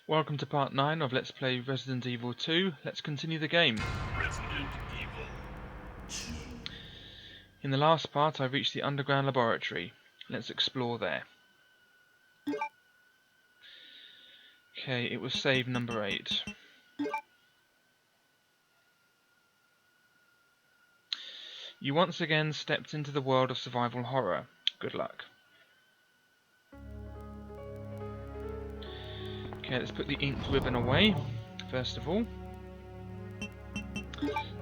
Welcome to part 9 of Let's Play Resident Evil 2. Let's continue the game. Resident Evil 2. In the last part I reached the underground laboratory. Let's explore there. Okay, it was save number 8. You once again stepped into the world of survival horror. Good luck. Okay, let's put the ink ribbon away, first of all.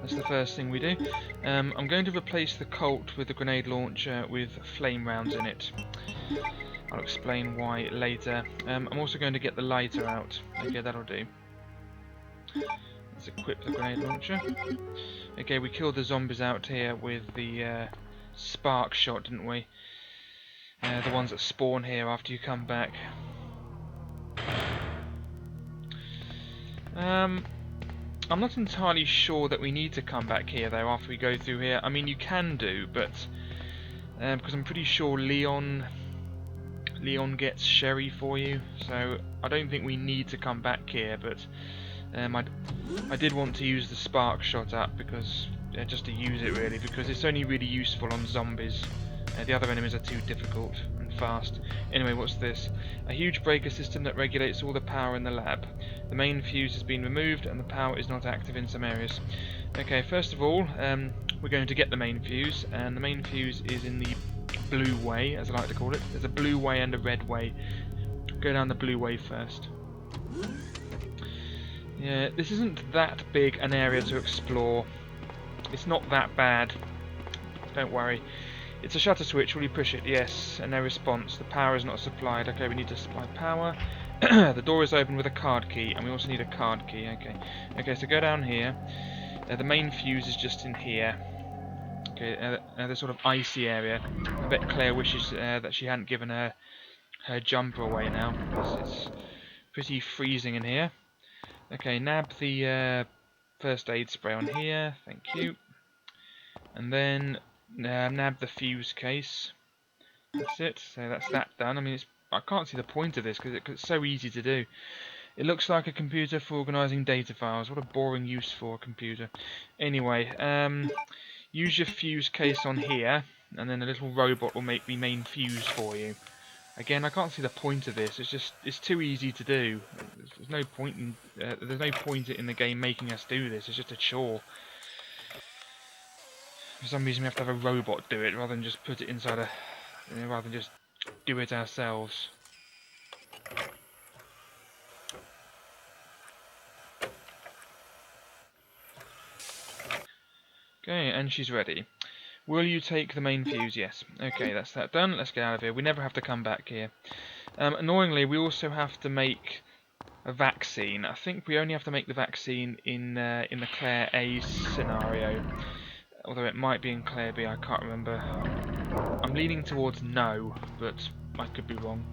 That's the first thing we do. I'm going to replace the Colt with the grenade launcher with flame rounds in it. I'll explain why later. I'm also going to get the lighter out. Okay, that'll do. Let's equip the grenade launcher. Okay, we killed the zombies out here with the spark shot, didn't we? The ones that spawn here after you come back. I'm not entirely sure that we need to come back here though after we go through here. I mean, you can do, but because I'm pretty sure Leon gets Sherry for you, so I don't think we need to come back here. But I did want to use the spark shot up because just to use it really, because it's only really useful on zombies. The other enemies are too difficult and fast. Anyway, what's this? A huge breaker system that regulates all the power in the lab. The main fuse has been removed and the power is not active in some areas. Okay, first of all, we're going to get the main fuse, and the main fuse is in the blue way, as I like to call it. There's a blue way and a red way. Go down the blue way first. Yeah, this isn't that big an area to explore. It's not that bad. Don't worry. It's a shutter switch. Will you push it? Yes. And no response. The power is not supplied. Okay, we need to supply power. The door is open with a card key, and we also need a card key. Okay. Okay, so go down here. The main fuse is just in here. Okay, the sort of icy area. I bet Claire wishes that she hadn't given her jumper away now. It's pretty freezing in here. Okay, nab the first aid spray on here. Thank you. And then nab the fuse case. That's it. So that's that done. I mean, I can't see the point of this because it's so easy to do. It looks like a computer for organising data files. What a boring use for a computer. Anyway, use your fuse case on here, and then a little robot will make the main fuse for you. Again, I can't see the point of this. It's too easy to do. There's no point in the game making us do this. It's just a chore. For some reason, we have to have a robot do it rather than just put it inside a, rather than just do it ourselves. Okay, and she's ready. Will you take the main fuse? Yes. Okay, that's that done. Let's get out of here. We never have to come back here. Annoyingly, we also have to make a vaccine. I think we only have to make the vaccine in the Claire A scenario. Although it might be in Claire B, I can't remember. I'm leaning towards no, but I could be wrong.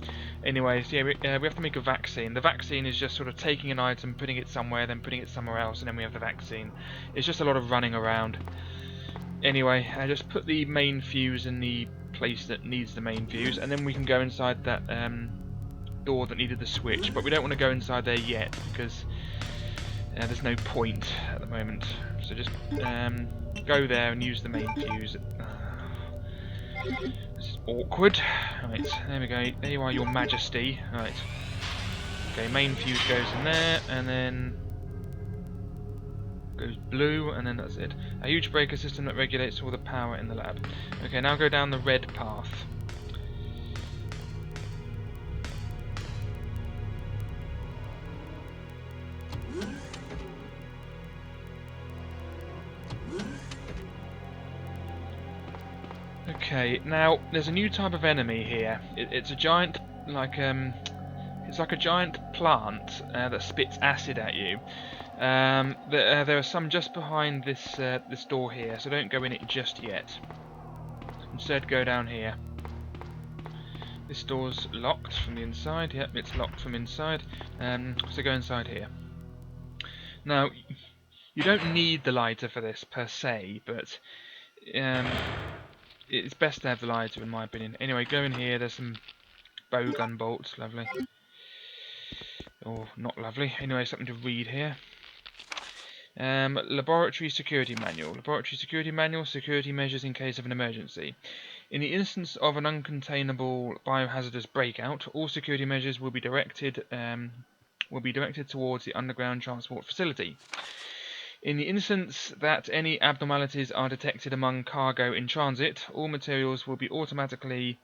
Anyways, yeah, we have to make a vaccine. The vaccine is just sort of taking an item, putting it somewhere, then putting it somewhere else, and then we have the vaccine. It's just a lot of running around. Anyway, I just put the main fuse in the place that needs the main fuse, and then we can go inside that door that needed the switch. But we don't want to go inside there yet, because there's no point at the moment. So just go there and use the main fuse. This is awkward. Right, there we go. There you are, your majesty. Right. Okay, main fuse goes in there, and then goes blue, and then that's it. A huge breaker system that regulates all the power in the lab. Okay, now go down the red path. Okay, now there's a new type of enemy here. It's a giant, it's like a giant plant that spits acid at you. There are some just behind this door here, so don't go in it just yet. Instead, go down here. This door's locked from the inside. Yep, it's locked from inside. So go inside here. Now, you don't need the lighter for this per se, but it's best to have the lighter in my opinion. Anyway, go in here. There's some bowgun bolts. Lovely. Oh, not lovely. Anyway, something to read here. Laboratory Security Manual. Laboratory Security Manual, security measures in case of an emergency. In the instance of an uncontainable biohazardous breakout, all security measures will be directed towards the underground transport facility. In the instance that any abnormalities are detected among cargo in transit, all materials will automatically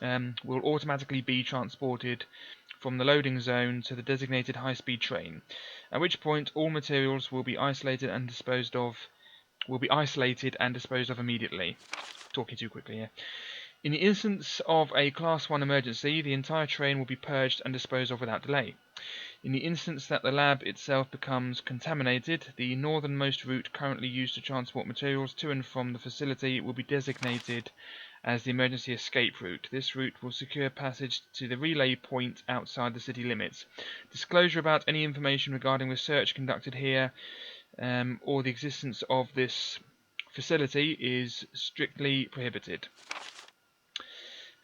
be transported from the loading zone to the designated high-speed train, at which point all materials will be isolated and disposed of immediately. Talking too quickly here. In the instance of a Class 1 emergency, the entire train will be purged and disposed of without delay. In the instance that the lab itself becomes contaminated, the northernmost route currently used to transport materials to and from the facility will be designated as the emergency escape route. This route will secure passage to the relay point outside the city limits. Disclosure about any information regarding research conducted here or the existence of this facility is strictly prohibited.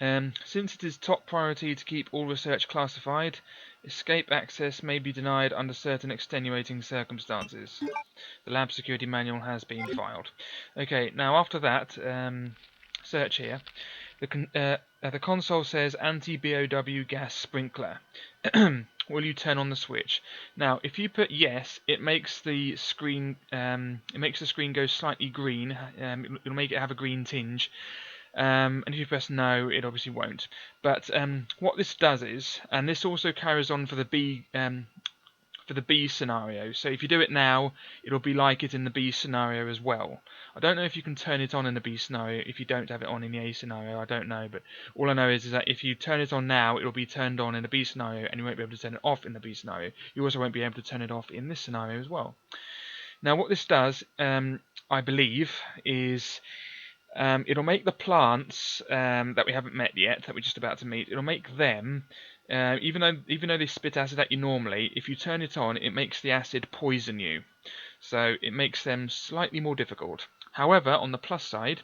Since it is top priority to keep all research classified, escape access may be denied under certain extenuating circumstances. The lab security manual has been filed. Okay, now after that, search here. The console says anti-BOW gas sprinkler. Will you turn on the switch? Now, if you put yes, it makes the screen go slightly green. It'll make it have a green tinge. And if you press no, it obviously won't. But what this does is, and this also carries on for the B scenario. So if you do it now, it'll be like it in the B scenario as well. I don't know if you can turn it on in the B scenario if you don't have it on in the A scenario. I don't know, but all I know is that if you turn it on now, it'll be turned on in the B scenario, and you won't be able to turn it off in the B scenario. You also won't be able to turn it off in this scenario as well. Now, what this does, I believe, is it'll make the plants that we haven't met yet, that we're just about to meet, it'll make them, even though they spit acid at you normally, if you turn it on, it makes the acid poison you. So it makes them slightly more difficult. However, on the plus side,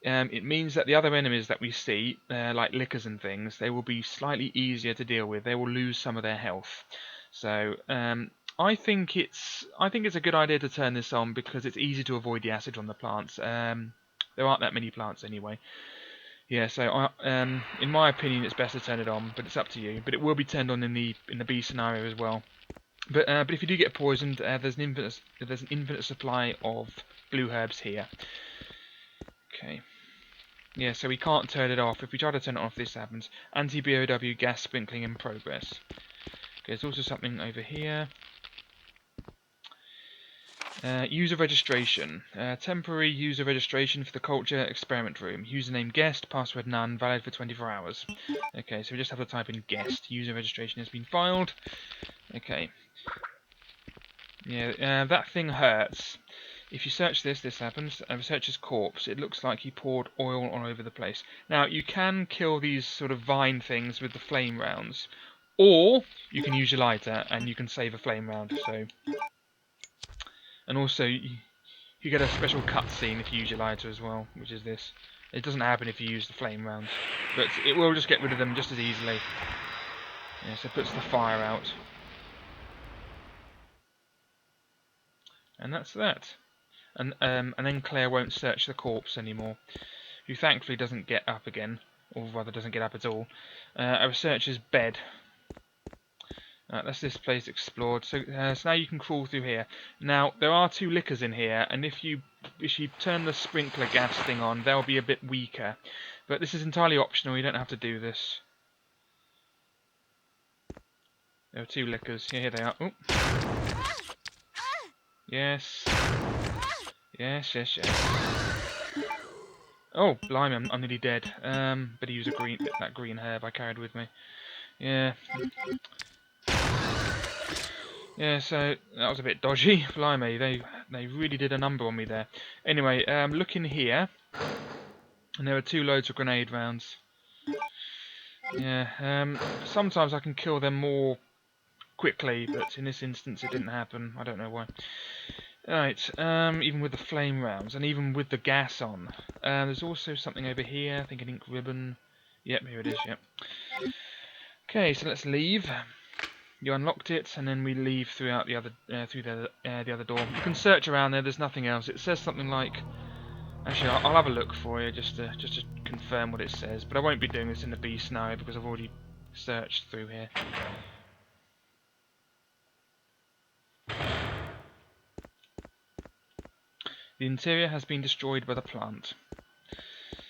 it means that the other enemies that we see, like lickers and things, they will be slightly easier to deal with. They will lose some of their health. So I think it's a good idea to turn this on because it's easy to avoid the acid from the plants. There aren't that many plants anyway. Yeah, so in my opinion, it's best to turn it on, but it's up to you. But it will be turned on in the B scenario as well. But if you do get poisoned, there's an infinite supply of blue herbs here. Okay. Yeah, so we can't turn it off. If we try to turn it off, this happens. Anti-BOW gas sprinkling in progress. Okay, there's also something over here. User registration. Temporary user registration for the culture experiment room. Username guest, password none, valid for 24 hours. Okay, so we just have to type in guest. User registration has been filed. Okay. Yeah, that thing hurts. If you search this happens. Researcher's corpse. It looks like he poured oil all over the place. Now, you can kill these sort of vine things with the flame rounds. Or, you can use your lighter and you can save a flame round. So. And also, you get a special cutscene if you use your lighter as well, which is this. It doesn't happen if you use the flame rounds, but it will just get rid of them just as easily. Yeah, so it puts the fire out. And that's that. And then Claire won't search the corpse anymore, who thankfully doesn't get up again, or rather doesn't get up at all. A researcher's bed. That's this place explored. So now you can crawl through here. Now there are two lickers in here, and if you turn the sprinkler gas thing on, they'll be a bit weaker. But this is entirely optional. You don't have to do this. There are two lickers. Here they are. Oh. Yes. Yes. Oh, blimey! I'm nearly dead. Better use that green herb I carried with me. Yeah. Yeah, so that was a bit dodgy. Blimey, they really did a number on me there. Anyway, look in here, and there are two loads of grenade rounds. Yeah, sometimes I can kill them more quickly, but in this instance it didn't happen. I don't know why. Right, even with the flame rounds, and even with the gas on. There's also something over here, I think an ink ribbon. Yep, here it is, yep. Okay, so let's leave. You unlocked it, and then we leave throughout the other the other door. You can search around there. There's nothing else. It says something like. Actually, I'll have a look for you just to confirm what it says. But I won't be doing this in the B scenario because I've already searched through here. The interior has been destroyed by the plant.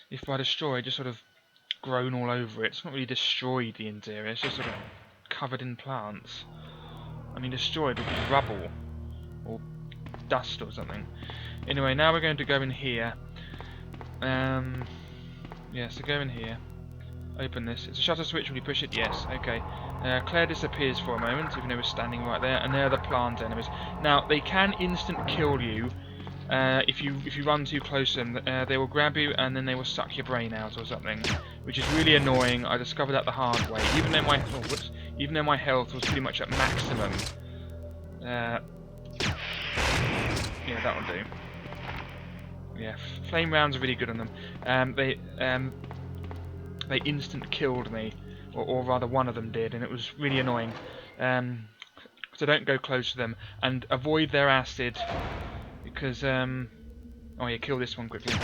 If by destroyed, just sort of grown all over it. It's not really destroyed the interior. It's just sort of covered in plants. I mean, destroyed would be rubble or dust or something. Anyway, now we're going to go in here. Yeah, so go in here. Open this. It's a shutter switch. Will you push it? Yes. Okay. Claire disappears for a moment, even though we're standing right there, and they're the plant enemies. Now they can instant kill you if you run too close to them. They will grab you and then they will suck your brain out or something, which is really annoying. I discovered that the hard way. Even though my health was pretty much at maximum. Yeah, that'll do. Yeah, flame rounds are really good on them. They instant killed me, or rather one of them did, and it was really annoying. So don't go close to them, and avoid their acid, because, oh yeah, kill this one quickly.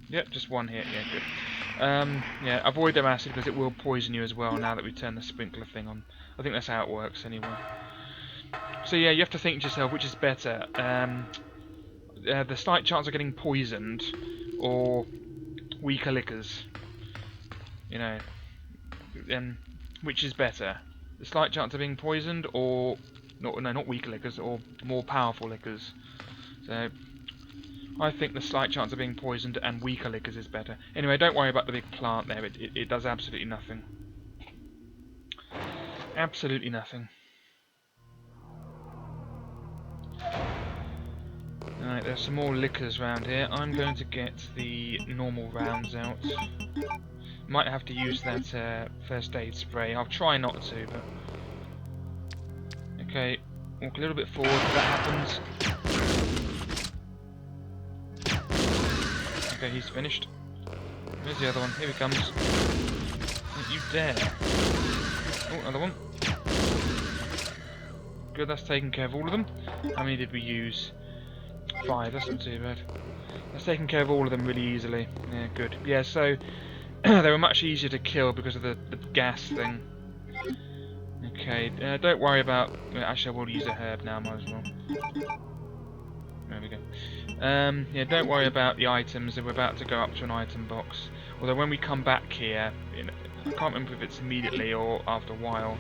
Yep, just one hit, yeah, good. Yeah, avoid their acid, because it will poison you as well, now that we turn the sprinkler thing on. I think that's how it works, anyway. So yeah, you have to think to yourself, which is better? The slight chance of getting poisoned, or weaker liquors, you know, which is better? The slight chance of being poisoned, or not weaker liquors, or more powerful liquors. So I think the slight chance of being poisoned and weaker liquors is better. Anyway, don't worry about the big plant there. It does absolutely nothing. Absolutely nothing. Alright, there's some more liquors around here. I'm going to get the normal rounds out. Might have to use that first aid spray. I'll try not to, but... Okay, walk a little bit forward if that happens. Okay, he's finished. Where's the other one? Here he comes. Don't you dare. Oh, another one. Good, that's taken care of all of them. How many did we use? 5, that's not too bad. That's taken care of all of them really easily. Yeah, good. Yeah, so they were much easier to kill because of the gas thing. Okay, don't worry about... Actually, I will use a herb now, might as well. There we go. Yeah, don't worry about the items. We're about to go up to an item box. Although when we come back here, I can't remember if it's immediately or after a while,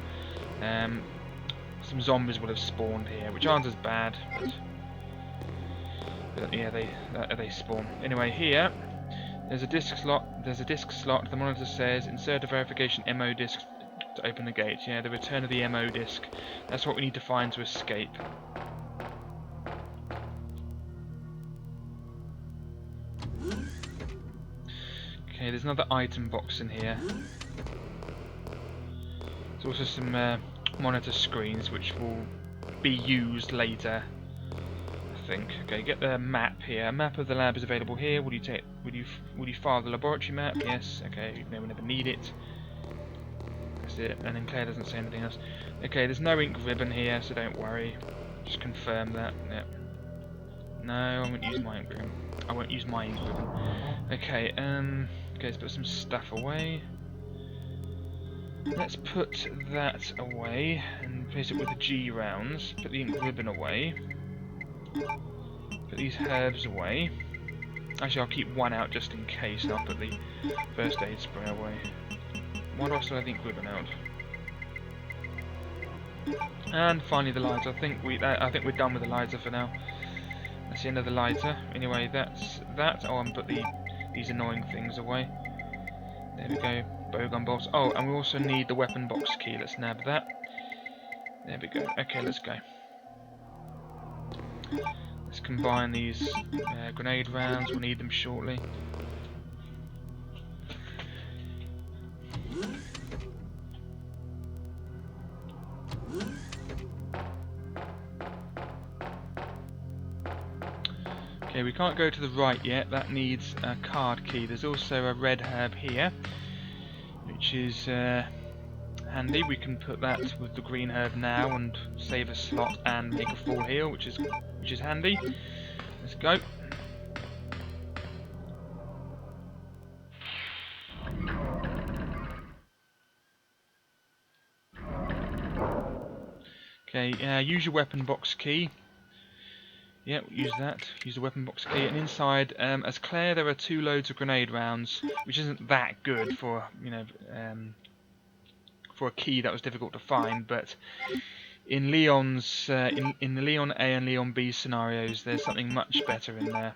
some zombies will have spawned here, which aren't as bad, but yeah, they spawn. Anyway, here there's a disc slot. There's a disc slot. The monitor says insert a verification MO disc to open the gate. Yeah, the return of the MO disc. That's what we need to find to escape. Okay, there's another item box in here. There's also some monitor screens which will be used later, I think. Okay, get the map here. A map of the lab is available here. Would you file the laboratory map? Yes. Okay, we never need it. That's it. And then Claire doesn't say anything else. Okay, there's no ink ribbon here, so don't worry. Just confirm that. Yep. No, I won't use my ink ribbon. I won't use my ink ribbon. Okay, okay, let's put some stuff away. Let's put that away and replace it with the G rounds. Put the ink ribbon away. Put these herbs away. Actually, I'll keep one out just in case, and I'll put the first aid spray away. Why do I still have the ink ribbon out? And finally, the lighter. I think we're done with the lighter for now. That's the end of the lighter. Anyway, that's that. Oh, and put these annoying things away. There we go. Bowgun bolts. Oh, and we also need the weapon box key. Let's nab that. There we go. Okay, let's go. Let's combine these grenade rounds. We'll need them shortly. Okay, we can't go to the right yet. That needs a card key. There's also a red herb here, which is handy. We can put that with the green herb now and save a slot and make a full heal, which is handy. Let's go. Okay, use your weapon box key. Yeah, use that. Use the weapon box key, and inside, as Claire, there are 2 loads of grenade rounds, which isn't that good for for a key that was difficult to find. But in Leon's, in the Leon A and Leon B scenarios, there's something much better in there.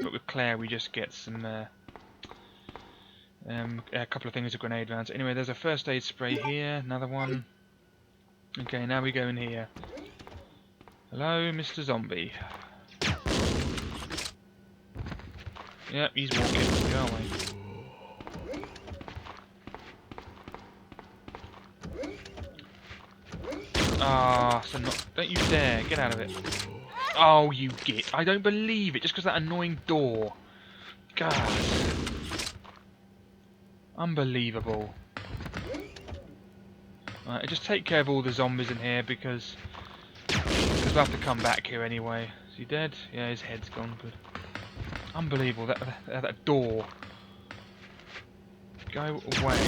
But with Claire, we just get some a couple of things of grenade rounds. Anyway, there's a first aid spray here, another one. Okay, now we go in here. Hello, Mr. Zombie. Yep, he's walking. Go away. Ah, so not. Don't you dare. Get out of it. Oh, you git. I don't believe it. Just because that annoying door. God. Unbelievable. Right, just take care of all the zombies in here because we'll have to come back here anyway. Is he dead? Yeah, his head's gone. Good. Unbelievable. That door. Go away,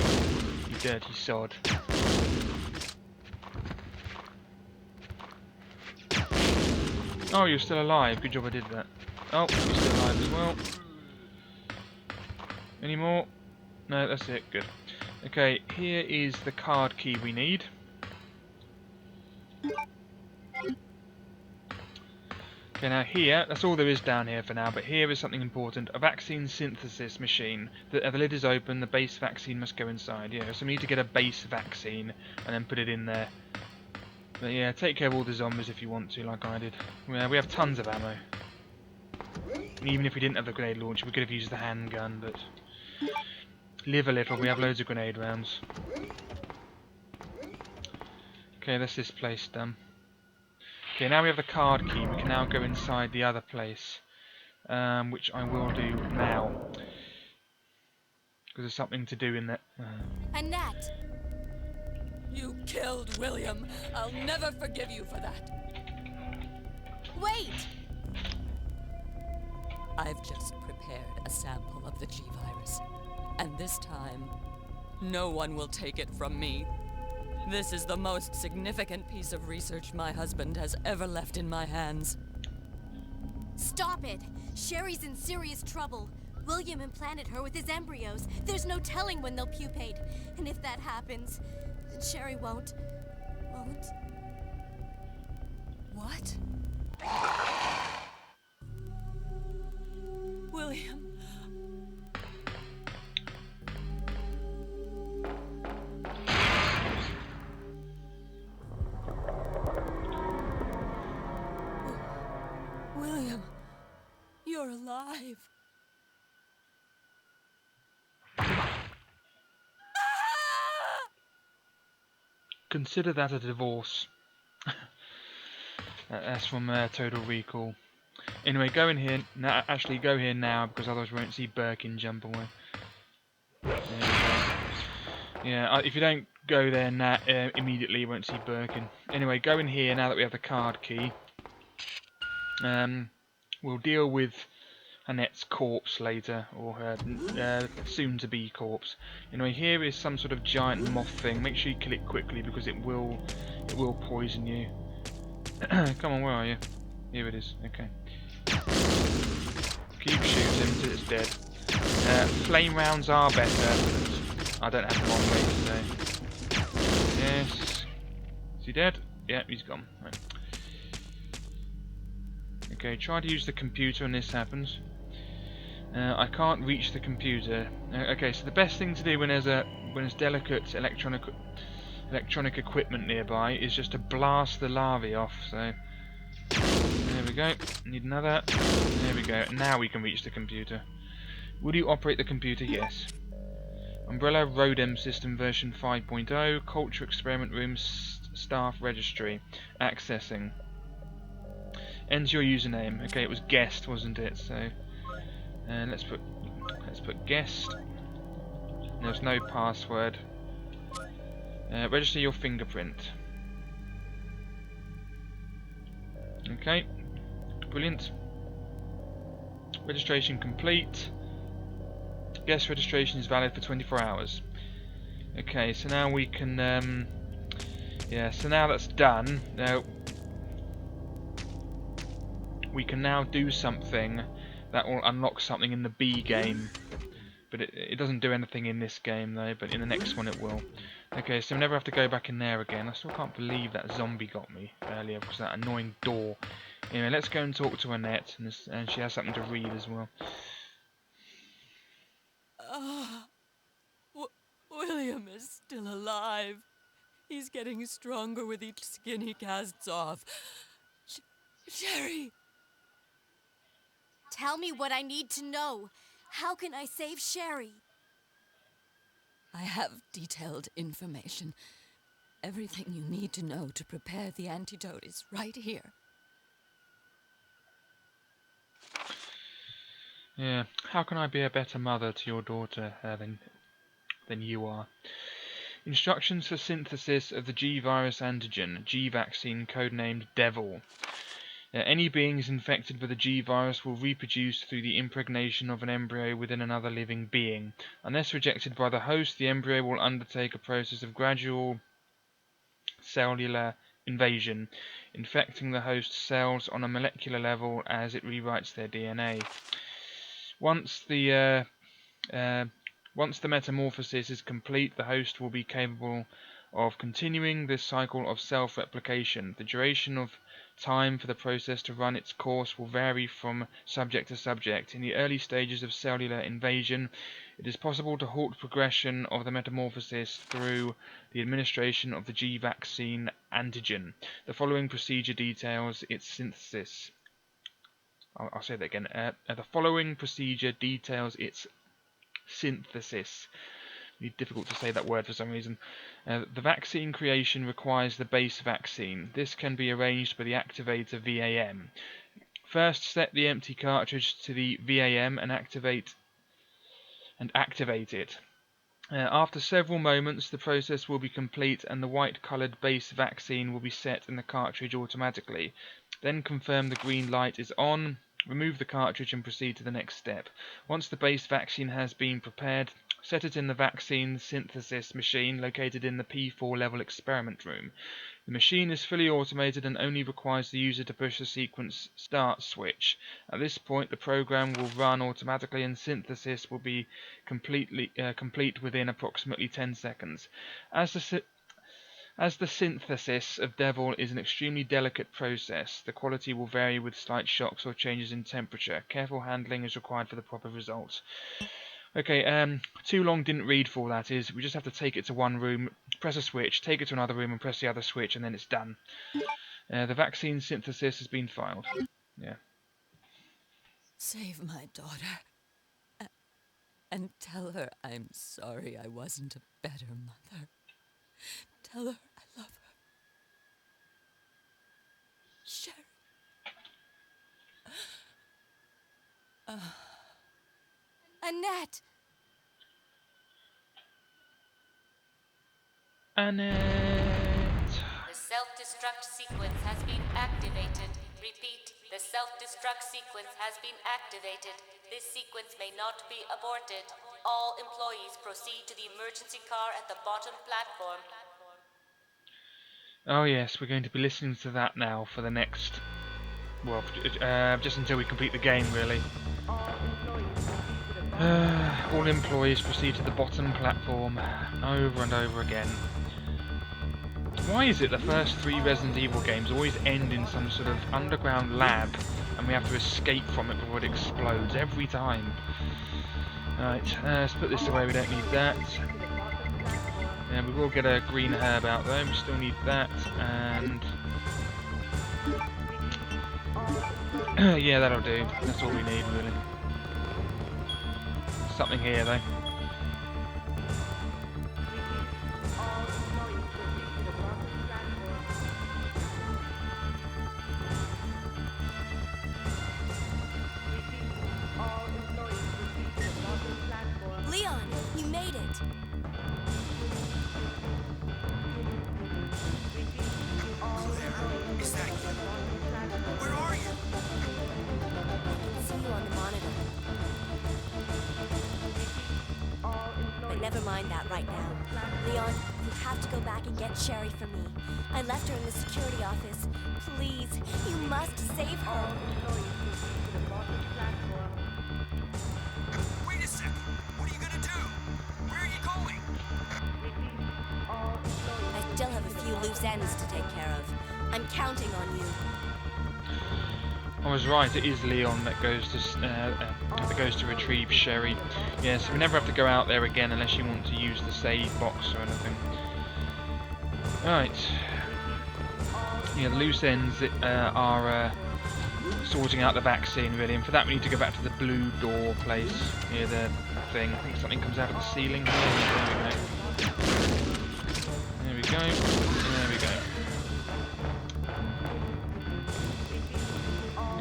you dirty sod. Oh, you're still alive. Good job I did that. Oh, you're still alive as well. Any more? No, that's it. Good. Okay, here is the card key we need. Okay, now here, that's all there is down here for now, but here is something important. A vaccine synthesis machine. The lid is open, the base vaccine must go inside. Yeah, so we need to get a base vaccine and then put it in there. But yeah, take care of all the zombies if you want to, like I did. Yeah, we have tons of ammo. And even if we didn't have the grenade launcher, we could have used the handgun, but... Live a little, we have loads of grenade rounds. Okay, that's this place done. Okay, now we have the card key, we can now go inside the other place. Which I will do now. Because there's something to do in that. Annette! You killed William. I'll never forgive you for that. Wait! I've just prepared a sample of the G-Virus. And this time, no one will take it from me. This is the most significant piece of research my husband has ever left in my hands. Stop it! Sherry's in serious trouble. William implanted her with his embryos. There's no telling when they'll pupate. And if that happens, then Sherry won't... What? William... William, you're alive. Consider that a divorce. That's from Total Recall. Anyway, go in here. Actually, go here now because otherwise we won't see Birkin jump away. There we go. Yeah, if you don't go there now immediately, you won't see Birkin. Anyway, go in here now that we have the card key. We'll deal with Annette's corpse later, or her soon-to-be corpse. Anyway, here is some sort of giant moth thing. Make sure you kill it quickly because it will poison you. Come on, where are you? Here it is. Okay. Keep shooting until it's dead. Flame rounds are better. I don't have them on me today. Yes. Is he dead? Yeah, he's gone. Right. Okay, try to use the computer when this happens. I can't reach the computer. Okay, so the best thing to do when there's delicate electronic equipment nearby is just to blast the larvae off. So there we go. Need another. There we go. Now we can reach the computer. Will you operate the computer? Yes. Umbrella Rodem System version 5.0. Culture Experiment Room Staff Registry. Accessing. Enter your username. Okay, it was guest, wasn't it? So, let's put guest. There's no password. Register your fingerprint. Okay, brilliant. Registration complete. Guest registration is valid for 24 hours. Okay, so now we can, yeah, so now that's done, now we can now do something that will unlock something in the B game. But it doesn't do anything in this game though, but in the next one it will. Okay, so we never have to go back in there again. I still can't believe that zombie got me earlier because of that annoying door. Anyway, let's go and talk to Annette, and she has something to read as well. William is still alive. He's getting stronger with each skin he casts off. Sherry! Tell me what I need to know. How can I save Sherry? I have detailed information. Everything you need to know to prepare the antidote is right here. Yeah, how can I be a better mother to your daughter than you are? Instructions for synthesis of the G virus antigen, G vaccine codenamed Devil. Any beings infected with the G virus will reproduce through the impregnation of an embryo within another living being. Unless rejected by the host, the embryo will undertake a process of gradual cellular invasion, infecting the host cells on a molecular level as it rewrites their DNA. Once the metamorphosis is complete, the host will be capable of continuing this cycle of self-replication. The duration of time for the process to run its course will vary from subject to subject. In the early stages of cellular invasion, it is possible to halt progression of the metamorphosis through the administration of the G vaccine antigen. The following procedure details its synthesis. I'll say that again. The following procedure details its synthesis. It's difficult to say that word for some reason. The vaccine creation requires the base vaccine. This can be arranged by the activator VAM. First, set the empty cartridge to the VAM and activate it. After several moments, the process will be complete and the white-coloured base vaccine will be set in the cartridge automatically. Then confirm the green light is on, remove the cartridge and proceed to the next step. Once the base vaccine has been prepared, set it in the vaccine synthesis machine located in the P4 level experiment room. The machine is fully automated and only requires the user to push the sequence start switch. At this point, the program will run automatically and synthesis will be complete within approximately 10 seconds. As the synthesis of Devil is an extremely delicate process, the quality will vary with slight shocks or changes in temperature. Careful handling is required for the proper results. Okay, too long didn't read for all that is. We just have to take it to one room, press a switch, take it to another room and press the other switch and then it's done. The vaccine synthesis has been filed. Yeah. Save my daughter. And tell her I'm sorry I wasn't a better mother. Tell her I love her. Sherry. Annette! Annette! The self-destruct sequence has been activated. Repeat, the self-destruct sequence has been activated. This sequence may not be aborted. All employees proceed to the emergency car at the bottom platform. Oh yes, we're going to be listening to that now for the next... well, just until we complete the game really. All employees proceed to the bottom platform over and over again. Why is it the first 3 Resident Evil games always end in some sort of underground lab and we have to escape from it before it explodes every time? Right, let's put this away, we don't need that. And we will get a green herb out though, we still need that, and... yeah, that'll do, that's all we need really. Something here though. Leon, you made it! right now. Leon, you have to go back and get Sherry for me. I left her in the security office. Please, you must save her. Wait a second. What are you gonna do? Where are you going? I still have a few loose ends to take care of. I'm counting on you. I was right. It is Leon that goes to retrieve Sherry. Yeah, so we never have to go out there again unless you want to use the save box or anything. Right. Yeah, the loose ends are sorting out the vaccine really, and for that we need to go back to the blue door place near the thing. I think something comes out of the ceiling here. There we go. There we go.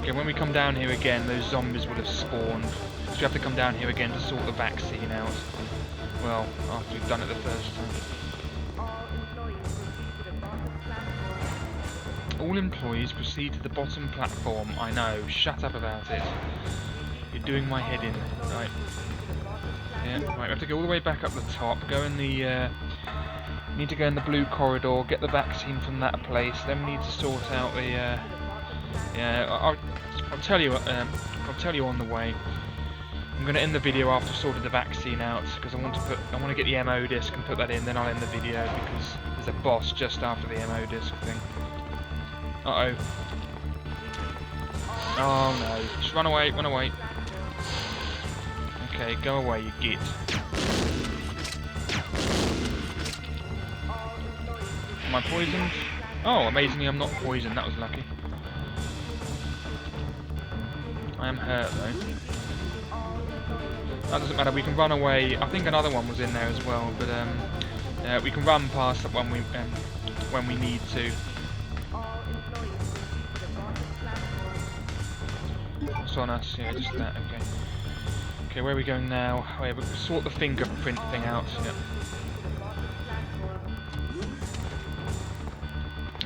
Okay, when we come down here again, those zombies will have spawned. So we have to come down here again to sort the vaccine out. Well, after we've done it the first time. All employees proceed to the bottom platform. I know, shut up about it. You're doing my head in. Right. Yeah, right, we have to go all the way back up the top, go in the need to go in the blue corridor, get the vaccine from that place, then we need to sort out the yeah, I'll tell you on the way. I'm going to end the video after I've sorted the vaccine out because I want to get the MO disc and put that in, then I'll end the video because there's a boss just after the MO disc thing. Uh-oh. Oh no. Just run away, run away. Okay, go away, you git. Am I poisoned? Oh, amazingly I'm not poisoned, that was lucky. I am hurt though. That doesn't matter, we can run away. I think another one was in there as well, but we can run past that one when we need to. What's on us? Yeah, just that, okay. Okay, where are we going now? Oh, yeah, we'll sort the fingerprint thing out. Yep.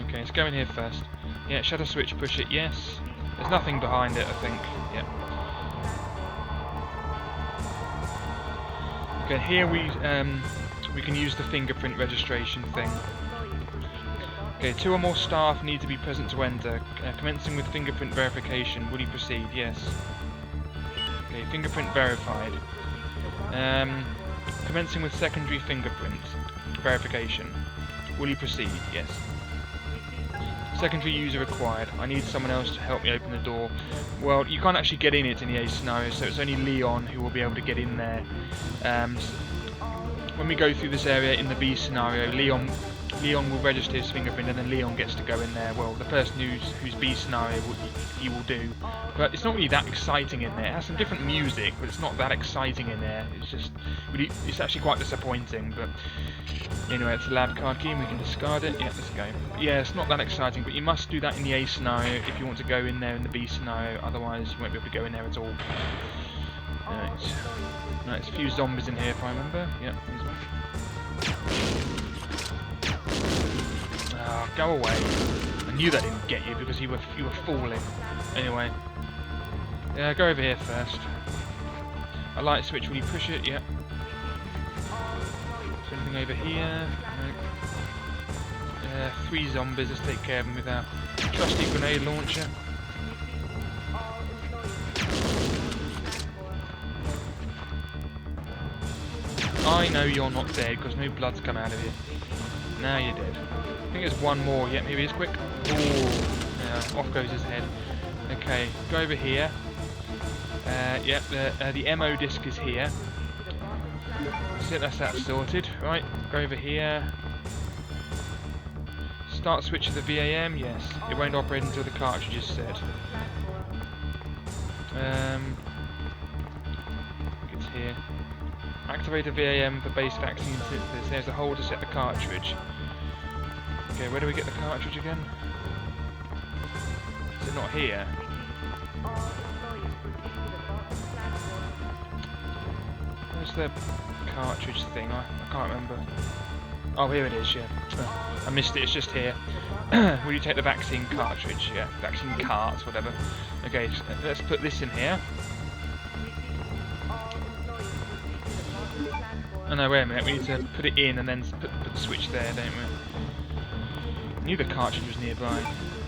Okay, let's go in here first. Yeah, shutter switch, push it, yes. There's nothing behind it, I think. Yep. Okay, here we can use the fingerprint registration thing. Okay, 2 or more staff need to be present to enter. Commencing with fingerprint verification. Will you proceed? Yes. Okay, fingerprint verified. Commencing with secondary fingerprint verification. Will you proceed? Yes. Secondary user required. I need someone else to help me open the door. Well, you can't actually get in it in the A scenario, so it's only Leon who will be able to get in there. When we go through this area in the B scenario, Leon will register his fingerprint and then Leon gets to go in there. Well, the person who's B scenario he will do. But it's not really that exciting in there. It has some different music, but it's not that exciting in there. It's just really, it's actually quite disappointing. But anyway, it's a lab card key and we can discard it. Yeah, let's go. But yeah, it's not that exciting, but you must do that in the A scenario if you want to go in there in the B scenario. Otherwise, you won't be able to go in there at all. Right. There's a few zombies in here if I remember. Yep, here's one. Oh, go away. I knew that didn't get you because you were falling. Anyway. Yeah, go over here first. A light switch, will you push it? Yep. Is there anything over here? No. 3 zombies, let's take care of them with our trusty grenade launcher. I know you're not dead because no blood's come out of you. Now you're dead. I think there's one more. Yep, here he is, quick. Ooh, yeah, off goes his head. Okay, go over here. Yep, the MO disc is here. That's that sorted. Right, go over here. Start switch of the VAM, yes. It won't operate until the cartridge is set. It's here. Activate the VAM for base vaccine synthesis. There's a hole to set the cartridge. Okay, where do we get the cartridge again? Is it not here? Where's the cartridge thing? I can't remember. Oh, here it is, yeah. I missed it, it's just here. Will you take the vaccine cartridge? Yeah, vaccine cart, whatever. Okay, let's put this in here. Oh no, wait a minute, we need to put it in and then put the switch there, don't we? I knew the cartridge was nearby.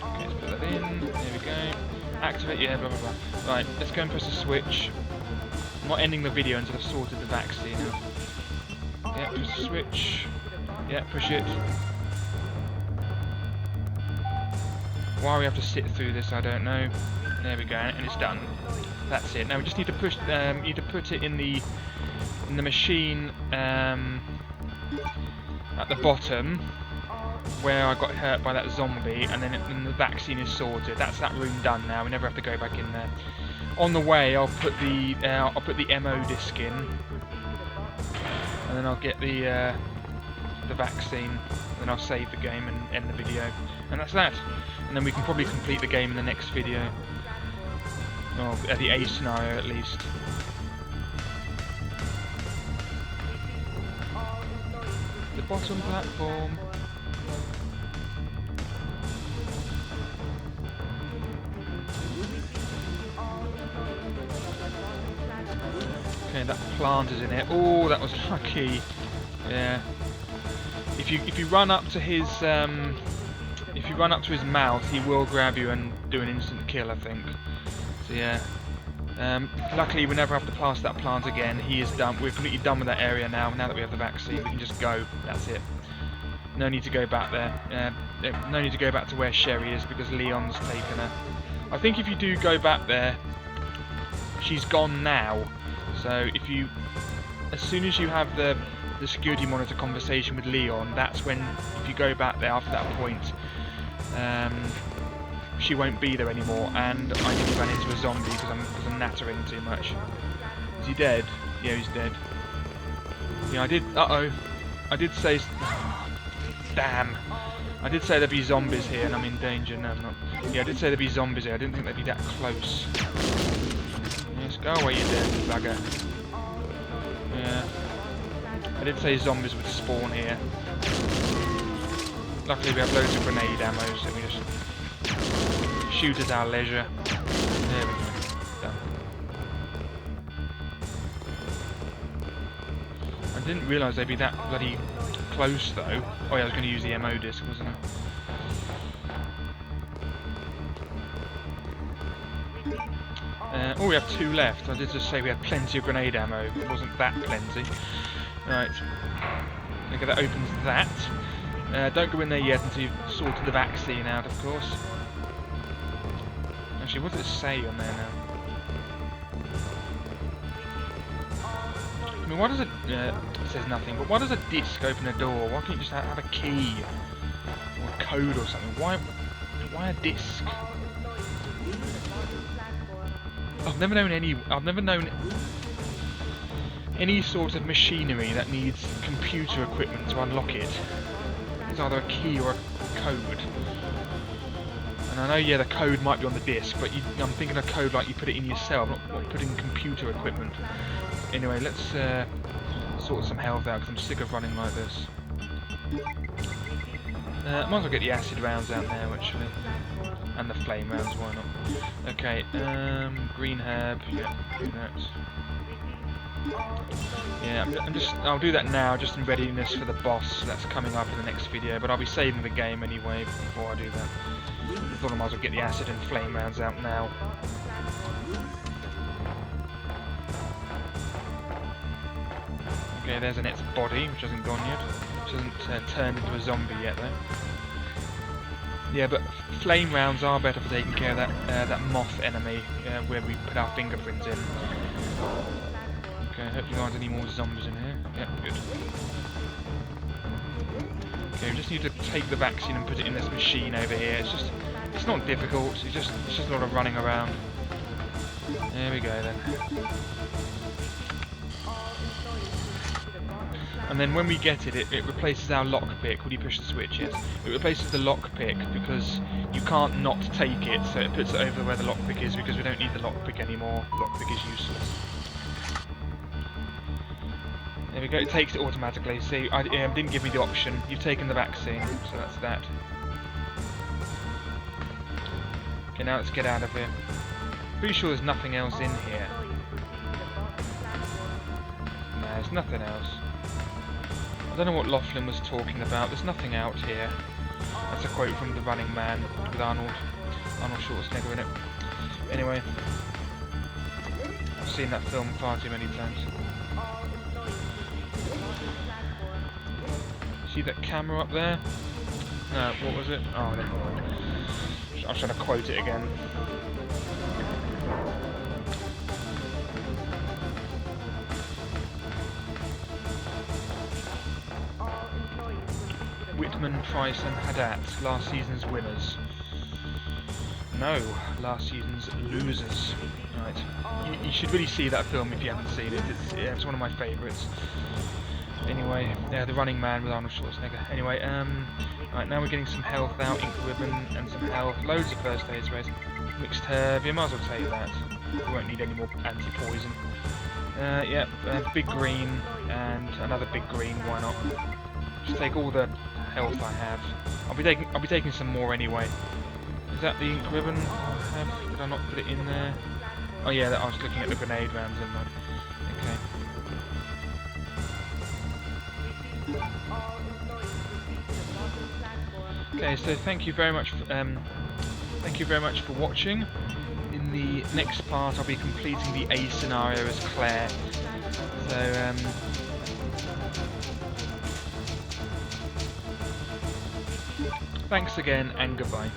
Okay, let's put that in. There we go. Activate, yeah, blah blah blah. Right, let's go and press the switch. I'm not ending the video until I've sorted the vaccine out. Yeah, press the switch. Yeah, push it. Why we have to sit through this, I don't know. There we go, and it's done. That's it. Now we just need to push. Need to put it in the machine at the bottom where I got hurt by that zombie, and then the vaccine is sorted. That's that room done now. We never have to go back in there. On the way, I'll put the MO disc in, and then I'll get the vaccine, and then I'll save the game and end the video, and that's that. And then we can probably complete the game in the next video, or the A scenario at least. The bottom platform. Okay, that plant is in it. Oh, that was lucky. Yeah. If you run up to his mouth, he will grab you and do an instant kill, I think. So yeah. Luckily, we never have to pass that plant again. He is done. We're completely done with that area now. Now that we have the vaccine, we can just go. That's it. No need to go back there. No need to go back to where Sherry is because Leon's taken her. I think if you do go back there, she's gone now. So as soon as you have the security monitor conversation with Leon, that's when, if you go back there after that point, she won't be there anymore, and I nearly ran into a zombie because I'm nattering too much. Is he dead? Yeah, he's dead. Yeah, I did say... Damn. I did say there'd be zombies here, and I'm in danger. No, I'm not. Yeah, I did say there'd be zombies here. I didn't think they'd be that close. Yes, go away, you dead bugger. Yeah. I did say zombies would spawn here. Luckily we have loads of grenade ammo, so we just shoot at our leisure. There we go. Done. I didn't realise they'd be that bloody close though. Oh yeah, I was going to use the MO disc, wasn't I? Oh, we have 2 left. I did just say we had plenty of grenade ammo. It wasn't that plenty. Right. Okay, that opens that. Don't go in there yet until you've sorted the vaccine out, of course. Actually, what does it say on there now? I mean, why does it... it says nothing, but why does a disc open a door? Why can't you just have a key? Or a code or something? Why a disc? I've never known any sort of machinery that needs computer equipment to unlock it. It's either a key or a code. And I know, yeah, the code might be on the disc, but I'm thinking a code like you put it in yourself, not putting computer equipment. Anyway, let's sort some health out because I'm sick of running like this. Might as well get the acid rounds out now, actually. And the flame rounds, why not? Okay, green herb, yeah, do that. Yeah, I'll do that now, just in readiness for the boss that's coming up in the next video, but I'll be saving the game anyway before I do that. I thought I might as well get the acid and flame rounds out now. Okay, there's Annette's body, which hasn't gone yet. Which hasn't turned into a zombie yet, though. Yeah, but flame rounds are better for taking care of that moth enemy where we put our fingerprints in. Okay, hopefully there aren't any more zombies in here. Yep, good. Okay, we just need to take the vaccine and put it in this machine over here. It's not difficult. It's just a lot of running around. There we go then. And then when we get it, it replaces our lockpick. Will you push the switch? Yes. It replaces the lockpick because you can't not take it, so it puts it over where the lockpick is because we don't need the lockpick anymore. Lockpick is useless. There we go, it takes it automatically. See, it didn't give me the option. You've taken the vaccine, so that's that. Okay, now let's get out of here. Pretty sure there's nothing else in here. No, there's nothing else. don't know what Laughlin was talking about. There's nothing out here. That's a quote from The Running Man with Arnold Schwarzenegger in it. Anyway, I've seen that film far too many times. See that camera up there? No, what was it? Oh, never mind. I was trying to quote it again. Whitman, Price and Haddad, last season's winners. No, last season's losers. Right. You should really see that film if you haven't seen it. It's one of my favourites. Anyway, yeah, The Running Man with Arnold Schwarzenegger. Anyway, right, now we're getting some health out, ink ribbon and some health. Loads of first aid sprays. Mixed herb, you might as well take that. We won't need any more anti-poison. Yep, big green and another big green, why not? Just take all the health I have. I'll be taking some more anyway. Is that the ink ribbon I have? Did I not put it in there? Oh yeah, I was looking at the grenade rounds in there. Okay, so thank you very much for watching. In the next part, I'll be completing the A scenario as Claire. So thanks again, and goodbye.